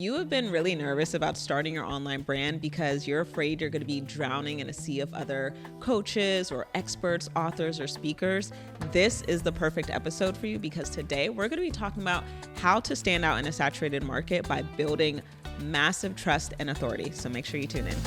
You have been really nervous about starting your online brand because you're afraid you're going to be drowning in a sea of other coaches or experts, authors, or speakers. This is the perfect episode for you because today we're going to be talking about how to stand out in a saturated market by building massive trust and authority. So make sure you tune in.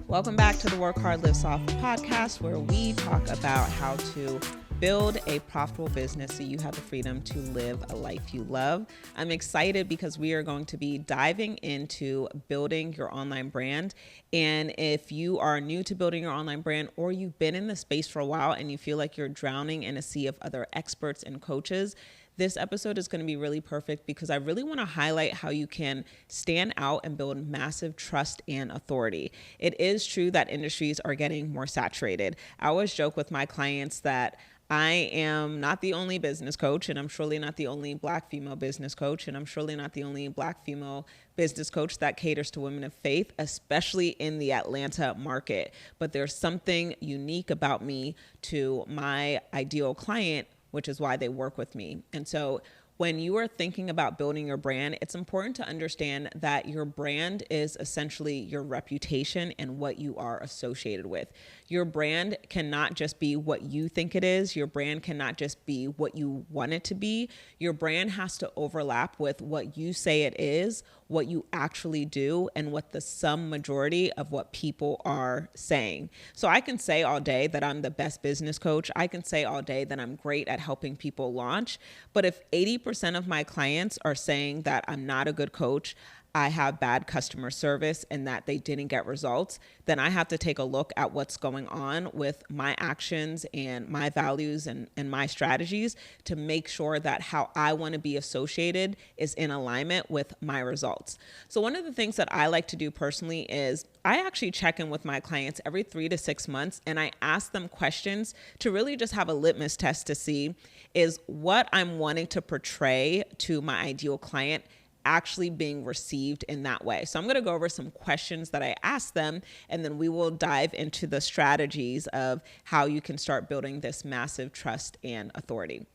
Welcome back to the Work Hard, Live Soft podcast, where we talk about how to build a profitable business so you have the freedom to live a life you love. I'm excited because we are going to be diving into building your online brand. And if you are new to building your online brand, or you've been in the space for a while and you feel like you're drowning in a sea of other experts and coaches, this episode is going to be really perfect because I really want to highlight how you can stand out and build massive trust and authority. It is true that industries are getting more saturated. I always joke with my clients that I am not the only business coach, and I'm surely not the only Black female business coach, and I'm surely not the only Black female business coach that caters to women of faith, especially in the Atlanta market. But there's something unique about me to my ideal client, which is why they work with me. And so when you are thinking about building your brand, it's important to understand that your brand is essentially your reputation and what you are associated with. Your brand cannot just be what you think it is. Your brand cannot just be what you want it to be. Your brand has to overlap with what you say it is, what you actually do, and what the sum majority of what people are saying. So I can say all day that I'm the best business coach. I can say all day that I'm great at helping people launch. But if 80% of my clients are saying that I'm not a good coach, I have bad customer service, and that they didn't get results, then I have to take a look at what's going on with my actions and my values and my strategies to make sure that how I want to be associated is in alignment with my results. So one of the things that I like to do personally is I actually check in with my clients every 3 to 6 months, and I ask them questions to really just have a litmus test to see is what I'm wanting to portray to my ideal client actually being received in that way. So I'm going to go over some questions that I asked them, and then we will dive into the strategies of how you can start building this massive trust and authority.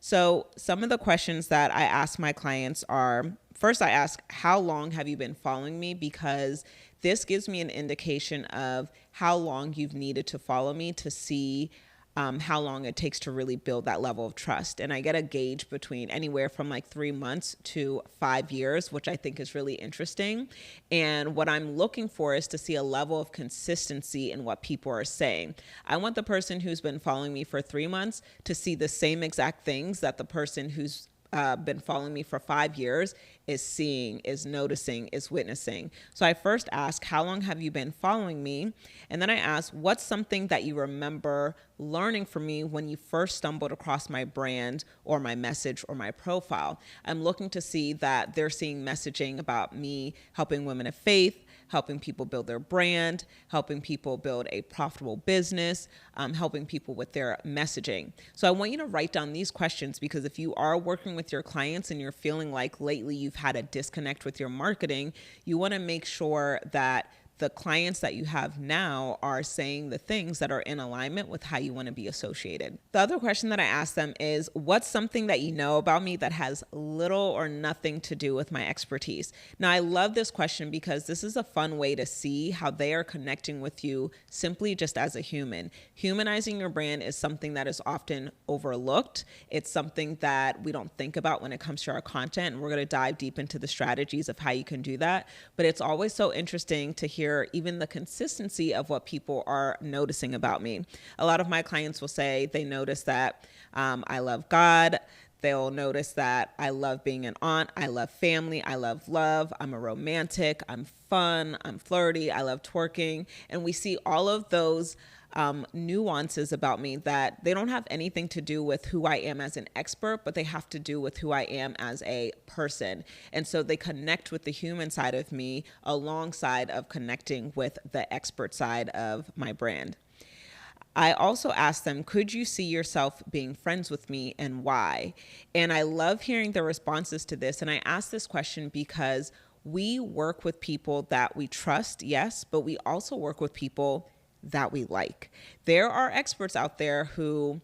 So some of the questions that I ask my clients are, first I ask, how long have you been following me? Because this gives me an indication of how long you've needed to follow me to see how long it takes to really build that level of trust. And I get a gauge between anywhere from like 3 months to 5 years, which I think is really interesting. And what I'm looking for is to see a level of consistency in what people are saying. I want the person who's been following me for 3 months to see the same exact things that the person who's been following me for 5 years is seeing, is noticing, is witnessing. So I first ask, how long have you been following me? And then I ask, what's something that you remember learning from me when you first stumbled across my brand or my message or my profile? I'm looking to see that they're seeing messaging about me helping women of faith, helping people build their brand, helping people build a profitable business, helping people with their messaging. So I want you to write down these questions, because if you are working with your clients and you're feeling like lately you've had a disconnect with your marketing, you want to make sure that the clients that you have now are saying the things that are in alignment with how you want to be associated. The other question that I ask them is, what's something that you know about me that has little or nothing to do with my expertise? Now, I love this question because this is a fun way to see how they are connecting with you simply just as a human. Humanizing your brand is something that is often overlooked. It's something that we don't think about when it comes to our content, and we're going to dive deep into the strategies of how you can do that. But it's always so interesting to hear even the consistency of what people are noticing about me. A lot of my clients will say they notice that I love God. They'll notice that I love being an aunt. I love family. I love love. I'm a romantic. I'm fun. I'm flirty. I love twerking. And we see all of those nuances about me that they don't have anything to do with who I am as an expert, but they have to do with who I am as a person. And so they connect with the human side of me alongside of connecting with the expert side of my brand. I also asked them, could you see yourself being friends with me and why? And I love hearing their responses to this. And I asked this question because we work with people that we trust, yes, but we also work with people that we like. There are experts out there who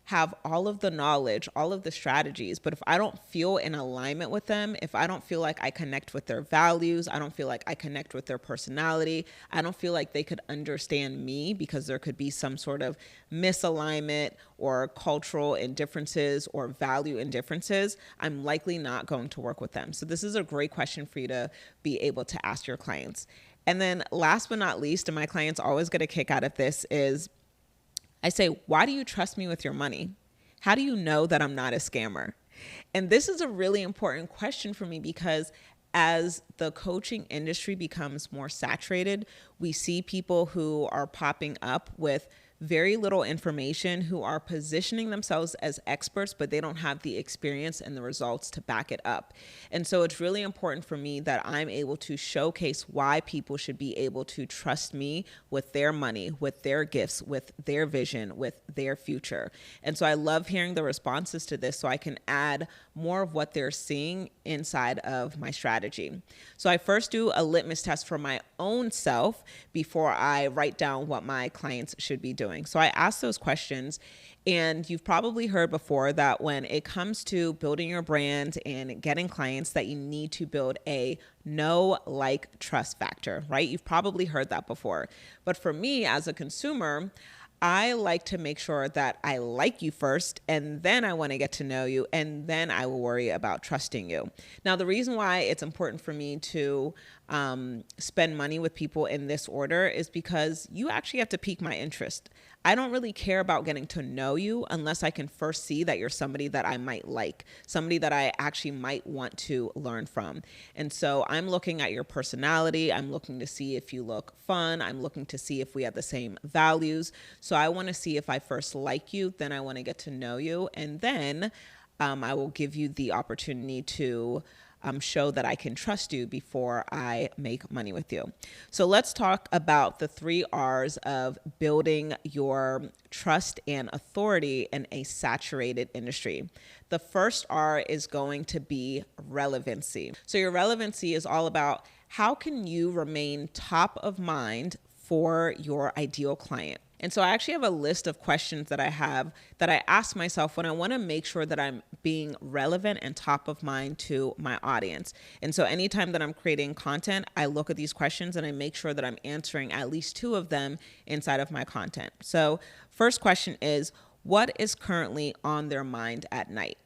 have all of the knowledge, all of the strategies, but if I don't feel in alignment with them, if I don't feel like I connect with their values, I don't feel like I connect with their personality, I don't feel like they could understand me because there could be some sort of misalignment or cultural indifferences or value indifferences, I'm likely not going to work with them. So this is a great question for you to be able to ask your clients. And then last but not least, and my clients always get a kick out of this, is I say, why do you trust me with your money? How do you know that I'm not a scammer? And this is a really important question for me because as the coaching industry becomes more saturated, we see people who are popping up with very little information, who are positioning themselves as experts, but they don't have the experience and the results to back it up. And so it's really important for me that I'm able to showcase why people should be able to trust me with their money, with their gifts, with their vision, with their future. And so I love hearing the responses to this so I can add more of what they're seeing inside of my strategy. So I first do a litmus test for my own self before I write down what my clients should be doing. So I ask those questions, and you've probably heard before that when it comes to building your brand and getting clients, that you need to build a know, like, trust factor, right? You've probably heard that before. But for me as a consumer, I like to make sure that I like you first, and then I want to get to know you, and then I will worry about trusting you. Now, the reason why it's important for me to spend money with people in this order is because you actually have to pique my interest. I don't really care about getting to know you unless I can first see that you're somebody that I might like, somebody that I actually might want to learn from. And so I'm looking at your personality. I'm looking to see if you look fun. I'm looking to see if we have the same values. So I want to see if I first like you, then I want to get to know you. And then I will give you the opportunity to show that I can trust you before I make money with you. So let's talk about the 3 R's of building your trust and authority in a saturated industry. The first R is going to be relevancy. So your relevancy is all about how can you remain top of mind for your ideal client. And so I actually have a list of questions that I have that I ask myself when I want to make sure that I'm being relevant and top of mind to my audience. And so anytime that I'm creating content, I look at these questions and I make sure that I'm answering at least 2 of them inside of my content. So first question is, what is currently on their mind at night?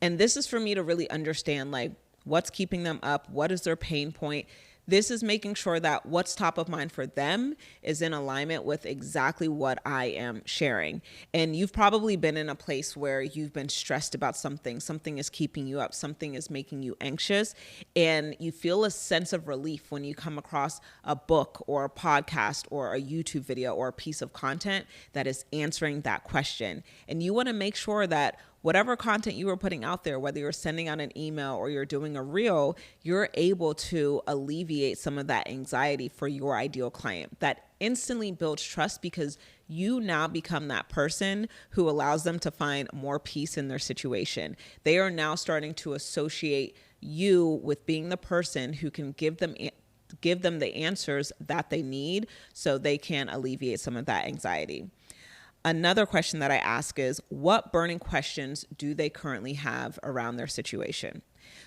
And this is for me to really understand, like, what's keeping them up? What is their pain point? This is making sure that what's top of mind for them is in alignment with exactly what I am sharing. And you've probably been in a place where you've been stressed about something is keeping you up, something is making you anxious, and you feel a sense of relief when you come across a book or a podcast or a YouTube video or a piece of content that is answering that question. And you want to make sure that whatever content you are putting out there, whether you're sending out an email or you're doing a reel, you're able to alleviate some of that anxiety for your ideal client. That instantly builds trust because you now become that person who allows them to find more peace in their situation. They are now starting to associate you with being the person who can give them the answers that they need so they can alleviate some of that anxiety. Another question that I ask is, what burning questions do they currently have around their situation?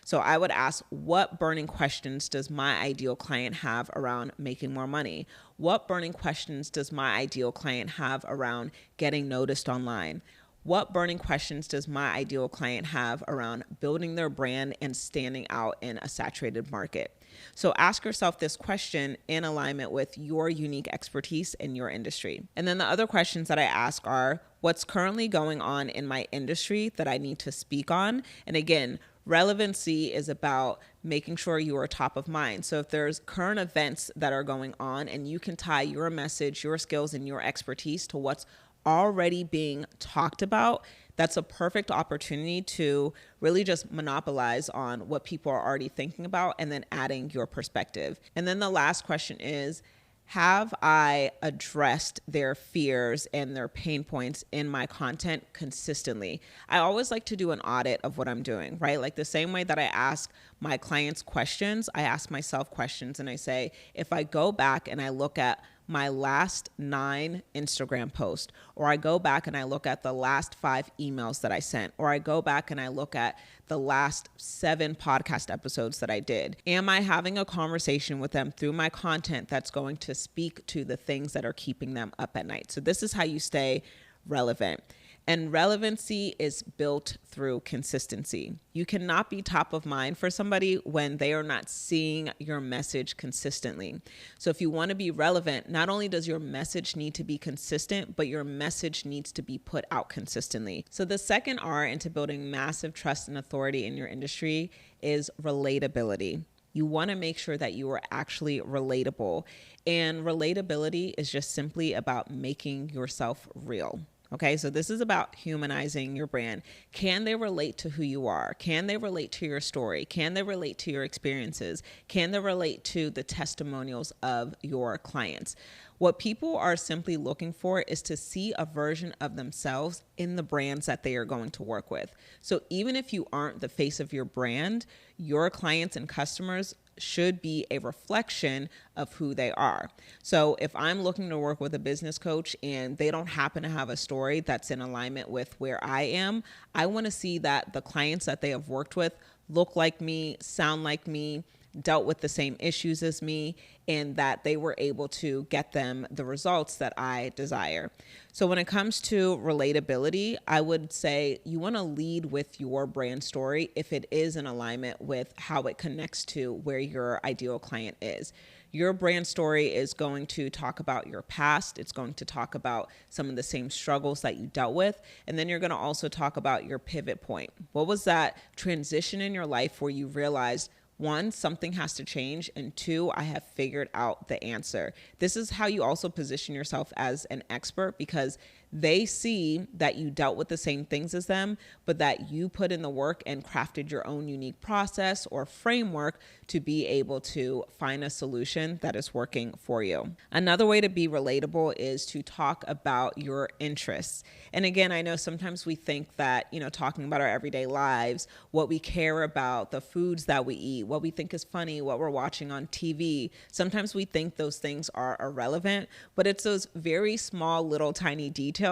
So I would ask, what burning questions does my ideal client have around making more money? What burning questions does my ideal client have around getting noticed online? What burning questions does my ideal client have around building their brand and standing out in a saturated market? So ask yourself this question in alignment with your unique expertise in your industry. And then the other questions that I ask are, what's currently going on in my industry that I need to speak on? And again, relevancy is about making sure you are top of mind. So if there's current events that are going on and you can tie your message, your skills, and your expertise to what's already being talked about, that's a perfect opportunity to really just monopolize on what people are already thinking about and then adding your perspective. And then the last question is, have I addressed their fears and their pain points in my content consistently? I always like to do an audit of what I'm doing, right? Like the same way that I ask my clients questions, I ask myself questions and I say, if I go back and I look at my last 9 Instagram posts, or I go back and I look at the last 5 emails that I sent, or I go back and I look at the last 7 podcast episodes that I did? Am I having a conversation with them through my content that's going to speak to the things that are keeping them up at night? So this is how you stay relevant. And relevancy is built through consistency. You cannot be top of mind for somebody when they are not seeing your message consistently. So if you want to be relevant, not only does your message need to be consistent, but your message needs to be put out consistently. So the second R into building massive trust and authority in your industry is relatability. You want to make sure that you are actually relatable. And relatability is just simply about making yourself real. Okay, so this is about humanizing your brand. Can they relate to who you are? Can they relate to your story? Can they relate to your experiences? Can they relate to the testimonials of your clients? What people are simply looking for is to see a version of themselves in the brands that they are going to work with. So even if you aren't the face of your brand, your clients and customers should be a reflection of who they are. So if I'm looking to work with a business coach and they don't happen to have a story that's in alignment with where I am, I want to see that the clients that they have worked with look like me, sound like me, dealt with the same issues as me, and that they were able to get them the results that I desire. So when it comes to relatability, I would say you want to lead with your brand story if it is in alignment with how it connects to where your ideal client is. Your brand story is going to talk about your past. It's going to talk about some of the same struggles that you dealt with. And then you're going to also talk about your pivot point. What was that transition in your life where you realized, 1, something has to change, and 2, I have figured out the answer. This is how you also position yourself as an expert, because they see that you dealt with the same things as them, but that you put in the work and crafted your own unique process or framework to be able to find a solution that is working for you. Another way to be relatable is to talk about your interests. And again, I know sometimes we think that, talking about our everyday lives, what we care about, the foods that we eat, what we think is funny, what we're watching on TV, sometimes we think those things are irrelevant, but it's those very small, little, tiny details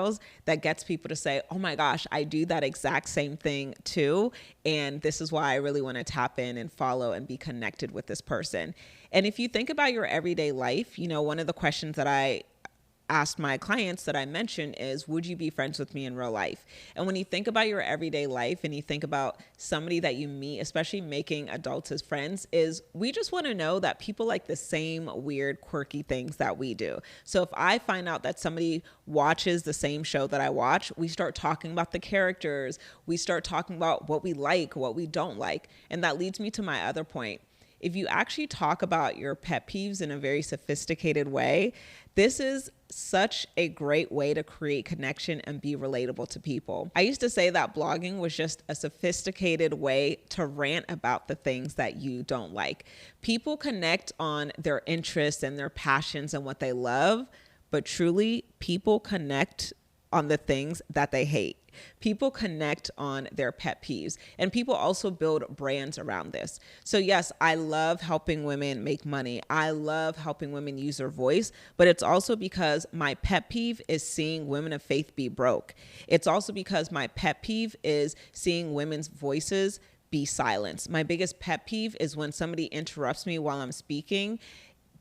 that gets people to say, oh my gosh, I do that exact same thing too. And this is why I really want to tap in and follow and be connected with this person. And if you think about your everyday life, one of the questions that I asked my clients that I mentioned is, would you be friends with me in real life? And when you think about your everyday life and you think about somebody that you meet, especially making adults as friends, is we just want to know that people like the same weird, quirky things that we do. So if I find out that somebody watches the same show that I watch, we start talking about the characters. We start talking about what we like, what we don't like. And that leads me to my other point. If you actually talk about your pet peeves in a very sophisticated way, this is such a great way to create connection and be relatable to people. I used to say that blogging was just a sophisticated way to rant about the things that you don't like. People connect on their interests and their passions and what they love, but truly, people connect on the things that they hate. People connect on their pet peeves, and people also build brands around this. So yes, I love helping women make money. I love helping women use their voice, but it's also because my pet peeve is seeing women of faith be broke. It's also because my pet peeve is seeing women's voices be silenced. My biggest pet peeve is when somebody interrupts me while I'm speaking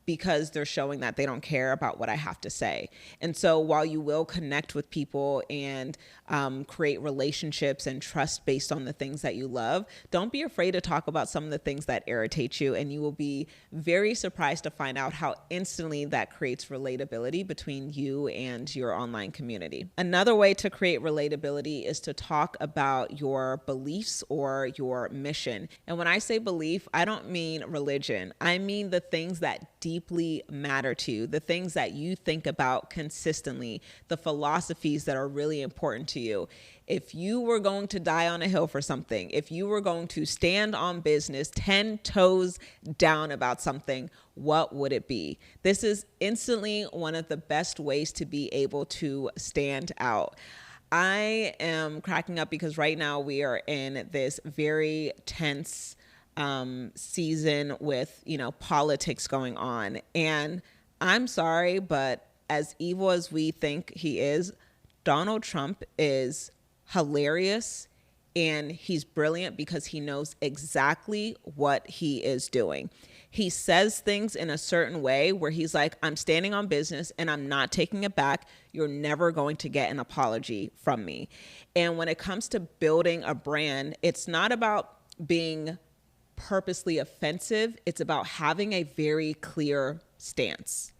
because they're showing that they don't care about what I have to say. And so while you will connect with people and create relationships and trust based on the things that you love, don't be afraid to talk about some of the things that irritate you. And you will be very surprised to find out how instantly that creates relatability between you and your online community. Another way to create relatability is to talk about your beliefs or your mission. And when I say belief, I don't mean religion. I mean the things that deeply matter to you, the things that you think about consistently, the philosophies that are really important to you. If you were going to die on a hill for something, if you were going to stand on business 10 toes down about something, what would it be? This is instantly one of the best ways to be able to stand out. I am cracking up because right now we are in this very tense season with, politics going on. And I'm sorry, but as evil as we think he is, Donald Trump is hilarious and he's brilliant because he knows exactly what he is doing. He says things in a certain way where he's like, I'm standing on business and I'm not taking it back. You're never going to get an apology from me. And when it comes to building a brand, it's not about being purposely offensive. It's about having a very clear stance.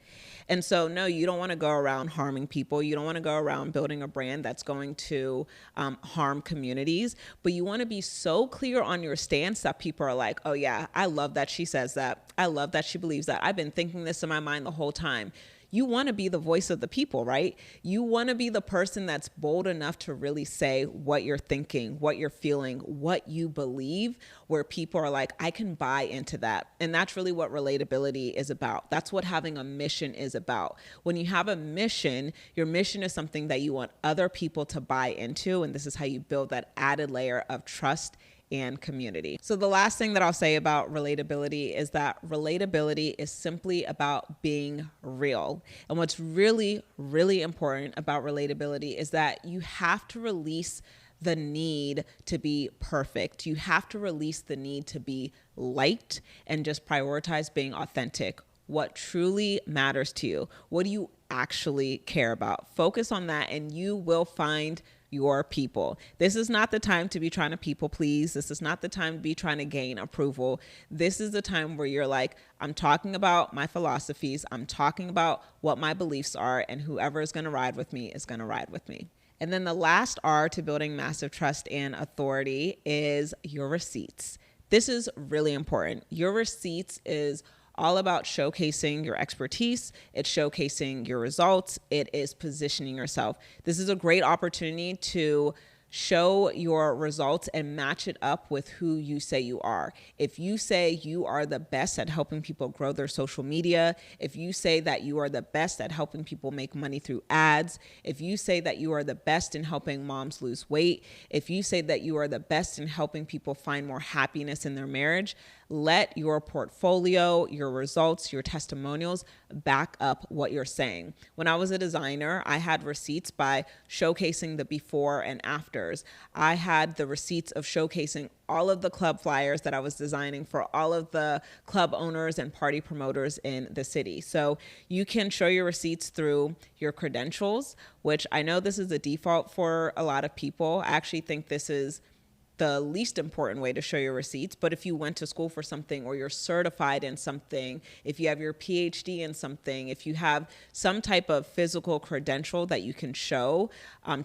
And so, no, you don't want to go around harming people. You don't want to go around building a brand that's going to harm communities. But you want to be so clear on your stance that people are like, oh, yeah, I love that she says that. I love that she believes that. I've been thinking this in my mind the whole time. You want to be the voice of the people, right? You want to be the person that's bold enough to really say what you're thinking, what you're feeling, what you believe, where people are like, I can buy into that. And that's really what relatability is about. That's what having a mission is about. When you have a mission, your mission is something that you want other people to buy into. And this is how you build that added layer of trust and community. So the last thing that I'll say about relatability is that relatability is simply about being real. And what's really, really important about relatability is that you have to release the need to be perfect. You have to release the need to be liked and just prioritize being authentic. What truly matters to you? What do you actually care about? Focus on that and you will find your people. This is not the time to be trying to people please. This is not the time to be trying to gain approval. This is the time where you're like, I'm talking about my philosophies. I'm talking about what my beliefs are, and whoever is going to ride with me is going to ride with me. And then the last R to building massive trust and authority is your receipts. This is really important. Your receipts is all about showcasing your expertise. It's showcasing your results. It is positioning yourself. This is a great opportunity to show your results and match it up with who you say you are. If you say you are the best at helping people grow their social media, if you say that you are the best at helping people make money through ads, if you say that you are the best in helping moms lose weight, if you say that you are the best in helping people find more happiness in their marriage, let your portfolio, your results, your testimonials back up what you're saying. When I was a designer, I had receipts by showcasing the before and afters. I had the receipts of showcasing all of the club flyers that I was designing for all of the club owners and party promoters in the city. So you can show your receipts through your credentials, which I know this is a default for a lot of people. I actually think this is the least important way to show your receipts. But if you went to school for something, or you're certified in something, if you have your PhD in something, if you have some type of physical credential that you can show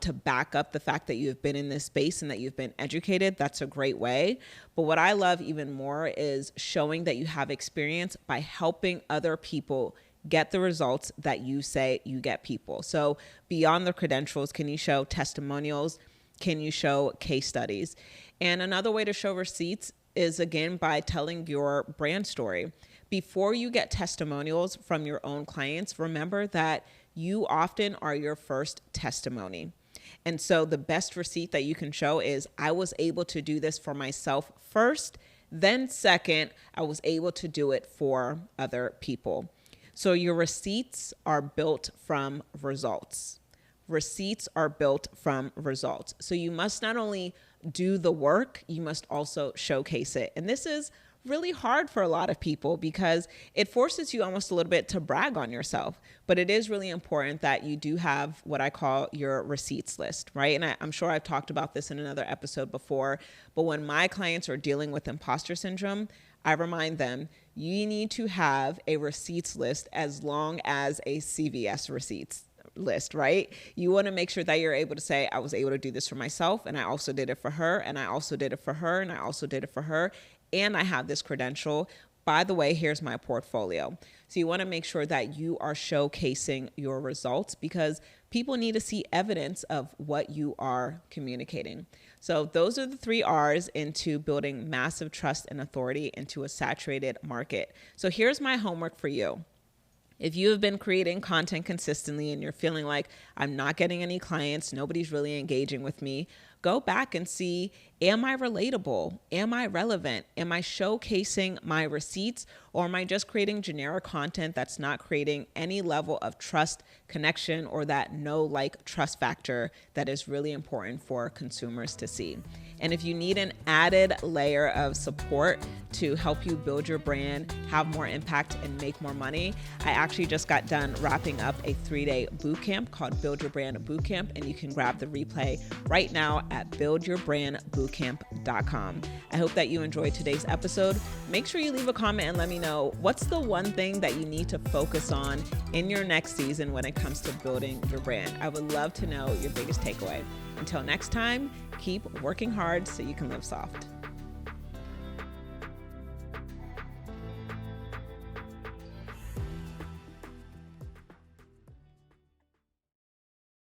to back up the fact that you've been in this space and that you've been educated, that's a great way. But what I love even more is showing that you have experience by helping other people get the results that you say you get people. So beyond the credentials, can you show testimonials? Can you show case studies? And another way to show receipts is, again, by telling your brand story. Before you get testimonials from your own clients, remember that you often are your first testimony. And so the best receipt that you can show is, I was able to do this for myself first, then second, I was able to do it for other people. So your receipts are built from results. Receipts are built from results. So you must not only do the work, you must also showcase it. And this is really hard for a lot of people because it forces you almost a little bit to brag on yourself. But it is really important that you do have what I call your receipts list, right? And I'm sure I've talked about this in another episode before, but when my clients are dealing with imposter syndrome, I remind them, you need to have a receipts list as long as a CVS receipts list, right? You want to make sure that you're able to say, I was able to do this for myself, and I also did it for her, and I also did it for her, and I also did it for her, and I have this credential. By the way, here's my portfolio. So you want to make sure that you are showcasing your results because people need to see evidence of what you are communicating. So those are the 3 R's into building massive trust and authority into a saturated market. So here's my homework for you. If you have been creating content consistently and you're feeling like I'm not getting any clients, nobody's really engaging with me, go back and see, am I relatable? Am I relevant? Am I showcasing my receipts, or am I just creating generic content that's not creating any level of trust, connection, or that trust factor that is really important for consumers to see? And if you need an added layer of support to help you build your brand, have more impact, and make more money, I actually just got done wrapping up a 3-day bootcamp called Build Your Brand Bootcamp, and you can grab the replay right now at buildyourbrandbootcamp.com. I hope that you enjoyed today's episode. Make sure you leave a comment and let me know what's the one thing that you need to focus on in your next season when it comes to building your brand. I would love to know your biggest takeaway. Until next time, keep working hard so you can live soft.